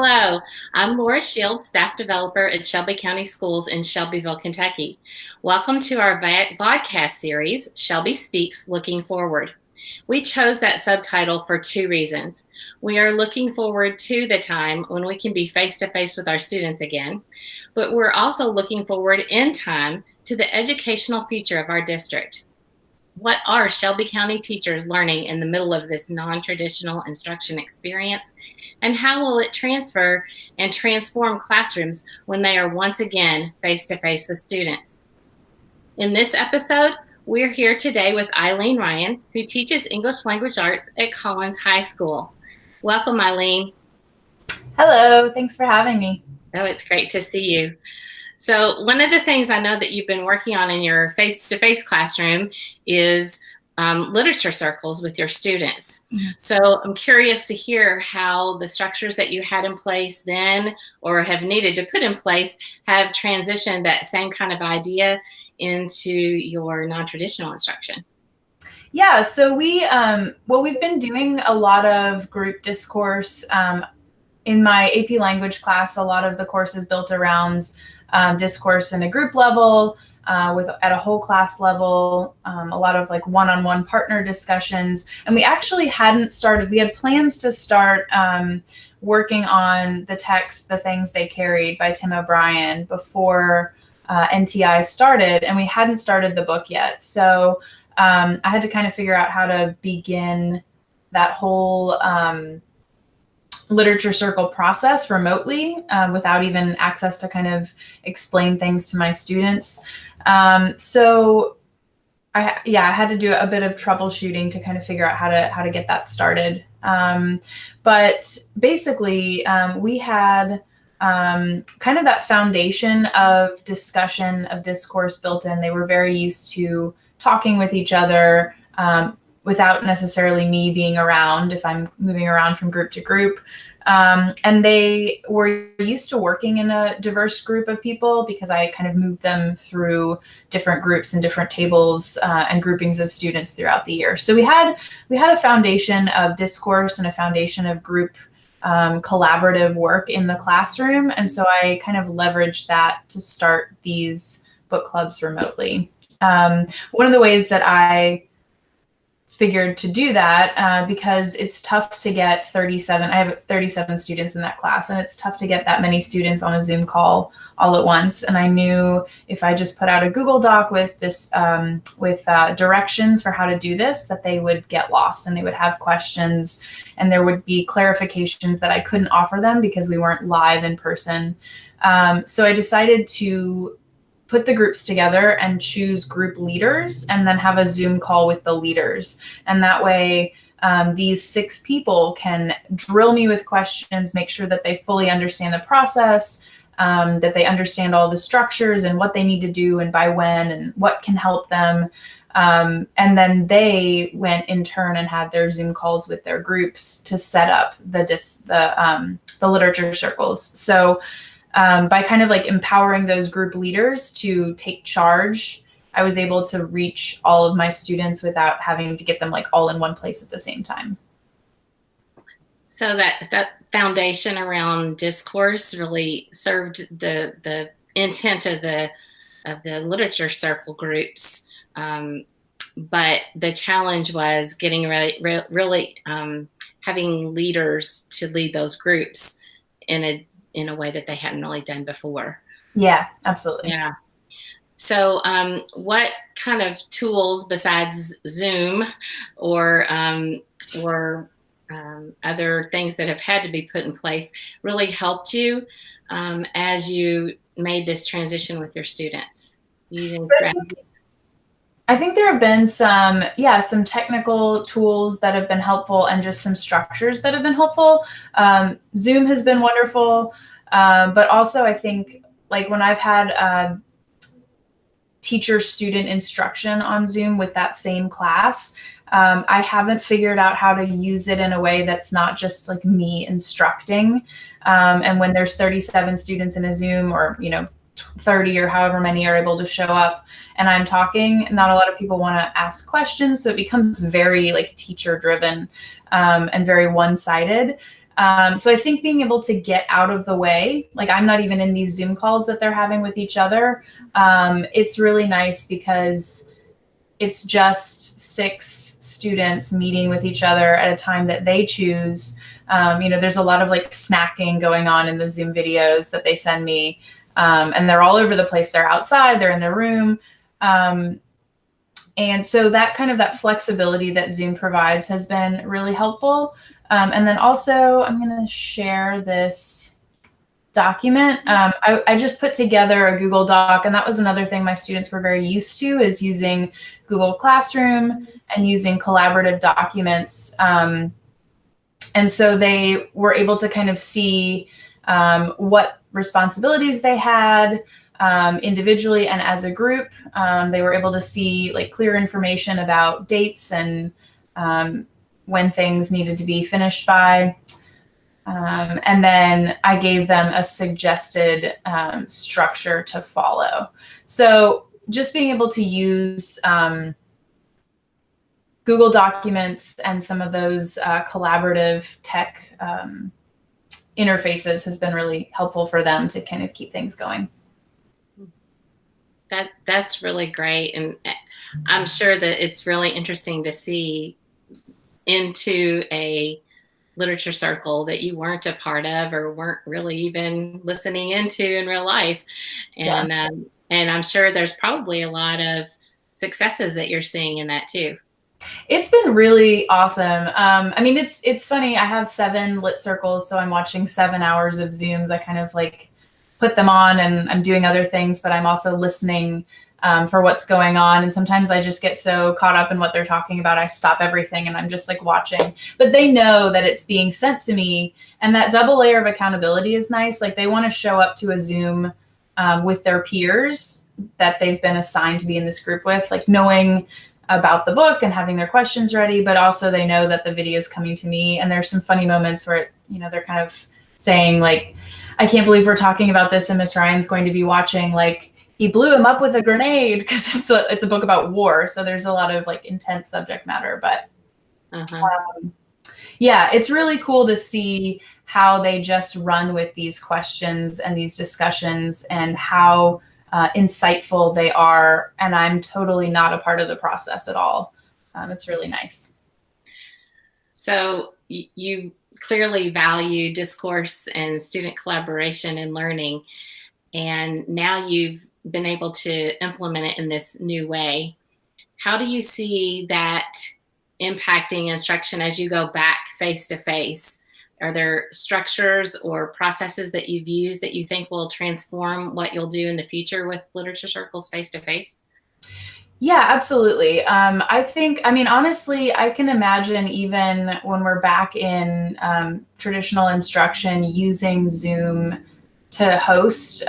Hello, I'm Laura Shields, staff developer at Shelby County Schools in Shelbyville, Kentucky. Welcome to our vodcast series, Shelby Speaks Looking Forward. We chose that subtitle for two reasons. We are looking forward to the time when we can be face-to-face with our students again, but we're also looking forward in time to the educational future of our district. What are Shelby County teachers learning in the middle of this non-traditional instruction experience? And how will it transfer and transform classrooms when they are once again face-to-face with students? In this episode, we're here today with Eileen Ryan, who teaches English Language Arts at Collins High School. Welcome, Eileen. Hello, thanks for having me. Oh, it's great to see you. So one of the things I know that you've been working on in your face-to-face classroom is literature circles with your students. Mm-hmm. So I'm curious to hear how the structures that you had in place then or have needed to put in place have transitioned that same kind of idea into your non-traditional instruction. Yeah, so we've been doing a lot of group discourse. In my AP language class, a lot of the course is built around discourse in a group level, at a whole class level, a lot of like one-on-one partner discussions. And we actually hadn't started, we had plans to start working on the text, The Things They Carried by Tim O'Brien before NTI started, and we hadn't started the book yet. So I had to kind of figure out how to begin that whole literature circle process remotely without even access to kind of explain things to my students. So I had to do a bit of troubleshooting to kind of figure out how to get that started. But basically we had kind of that foundation of discussion, of discourse built in. They were very used to talking with each other without necessarily me being around if I'm moving around from group to group. And they were used to working in a diverse group of people because I kind of moved them through different groups and different tables and groupings of students throughout the year. So we had a foundation of discourse and a foundation of group collaborative work in the classroom. And so I kind of leveraged that to start these book clubs remotely. One of the ways that I figured to do that, because it's tough to get 37, I have 37 students in that class, and it's tough to get that many students on a Zoom call all at once. And I knew if I just put out a Google Doc with this, directions for how to do this, that they would get lost and they would have questions and there would be clarifications that I couldn't offer them because we weren't live in person. So I decided to put the groups together and choose group leaders and then have a Zoom call with the leaders. And that way, these 6 people can drill me with questions, make sure that they fully understand the process, that they understand all the structures and what they need to do and by when and what can help them. And then they went in turn and had their Zoom calls with their groups to set up the literature circles. So by kind of like empowering those group leaders to take charge, I was able to reach all of my students without having to get them like all in one place at the same time. So that foundation around discourse really served the intent of the literature circle groups. But the challenge was getting really having leaders to lead those groups in a way that they hadn't really done before. Yeah, absolutely. Yeah. So what kind of tools besides Zoom or other things that have had to be put in place really helped you as you made this transition with your students? I think there have been some technical tools that have been helpful and just some structures that have been helpful. Zoom has been wonderful, but also I think like when I've had teacher-student instruction on Zoom with that same class, I haven't figured out how to use it in a way that's not just like me instructing. And when there's 37 students in a Zoom or, 30 or however many are able to show up and I'm talking, not a lot of people want to ask questions. So it becomes very like teacher driven and very one-sided. So I think being able to get out of the way, like I'm not even in these Zoom calls that they're having with each other. It's really nice because it's just 6 students meeting with each other at a time that they choose. There's a lot of like snacking going on in the Zoom videos that they send me. And they're all over the place. They're outside, they're in their room. And so that flexibility that Zoom provides has been really helpful. And then also I'm going to share this document. I just put together a Google Doc, and that was another thing my students were very used to, is using Google Classroom and using collaborative documents. And so they were able to kind of see what responsibilities they had individually and as a group. They were able to see like clear information about dates and when things needed to be finished by. And then I gave them a suggested structure to follow. So just being able to use Google Documents and some of those collaborative tech interfaces has been really helpful for them to kind of keep things going. That's really great. And I'm sure that it's really interesting to see into a literature circle that you weren't a part of or weren't really even listening into in real life. And and I'm sure there's probably a lot of successes that you're seeing in that too. It's been really awesome. It's funny. I have 7 lit circles, so I'm watching 7 hours of Zooms. I kind of like put them on and I'm doing other things, but I'm also listening for what's going on. And sometimes I just get so caught up in what they're talking about, I stop everything and I'm just like watching. But they know that it's being sent to me, and that double layer of accountability is nice. Like they want to show up to a Zoom with their peers that they've been assigned to be in this group with, like knowing about the book and having their questions ready, but also they know that the video is coming to me. And there's some funny moments where, they're kind of saying like, I can't believe we're talking about this and Miss Ryan's going to be watching, like, he blew him up with a grenade, because it's a book about war. So there's a lot of like intense subject matter, but yeah, it's really cool to see how they just run with these questions and these discussions and how insightful they are. And I'm totally not a part of the process at all. It's really nice. So you clearly value discourse and student collaboration and learning. And now you've been able to implement it in this new way. How do you see that impacting instruction as you go back face to face? Are there structures or processes that you've used that you think will transform what you'll do in the future with literature circles face to face? Yeah, absolutely. Honestly, I can imagine even when we're back in traditional instruction, using Zoom to host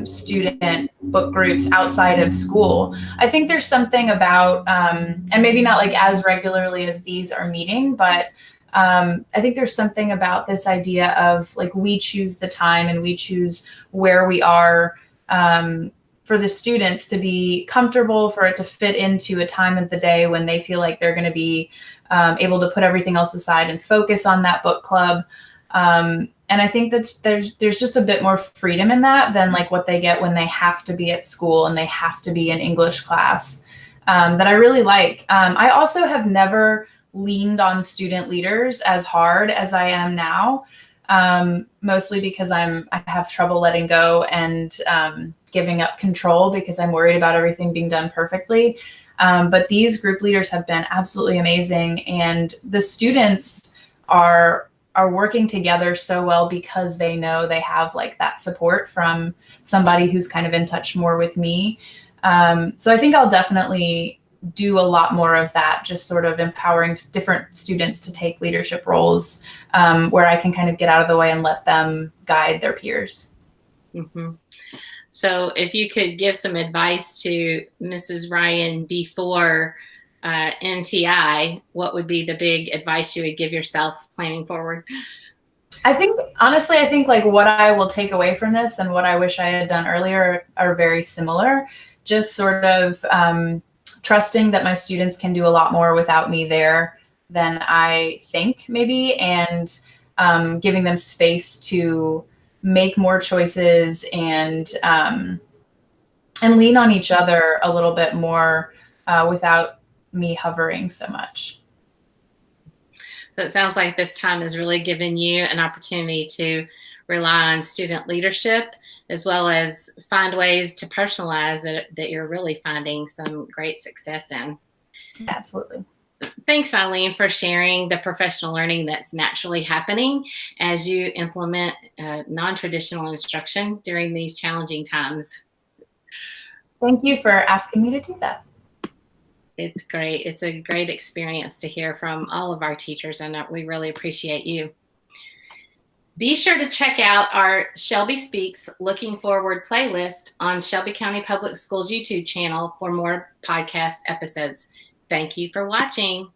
student book groups outside of school. I think there's something about, and maybe not like as regularly as these are meeting, but I think there's something about this idea of like, we choose the time and we choose where we are for the students to be comfortable, for it to fit into a time of the day when they feel like they're going to be able to put everything else aside and focus on that book club. And I think that there's just a bit more freedom in that than like what they get when they have to be at school and they have to be in English class, that I really like. I also have never leaned on student leaders as hard as I am now, mostly because I have trouble letting go and giving up control because I'm worried about everything being done perfectly. But these group leaders have been absolutely amazing, and the students are working together so well because they know they have like that support from somebody who's kind of in touch more with me. So I think I'll definitely do a lot more of that, just sort of empowering different students to take leadership roles where I can kind of get out of the way and let them guide their peers. Mm-hmm. So if you could give some advice to Mrs. Ryan before NTI, what would be the big advice you would give yourself planning forward? I think, honestly, like what I will take away from this and what I wish I had done earlier are very similar. Just sort of trusting that my students can do a lot more without me there than I think maybe. And giving them space to make more choices and lean on each other a little bit more without me hovering so much. So it sounds like this time has really given you an opportunity to rely on student leadership, as well as find ways to personalize that you're really finding some great success in. Absolutely. Thanks, Eileen, for sharing the professional learning that's naturally happening as you implement non-traditional instruction during these challenging times. Thank you for asking me to do that. It's great. It's a great experience to hear from all of our teachers, and we really appreciate you. Be sure to check out our Shelby Speaks Looking Forward playlist on Shelby County Public Schools YouTube channel for more podcast episodes. Thank you for watching.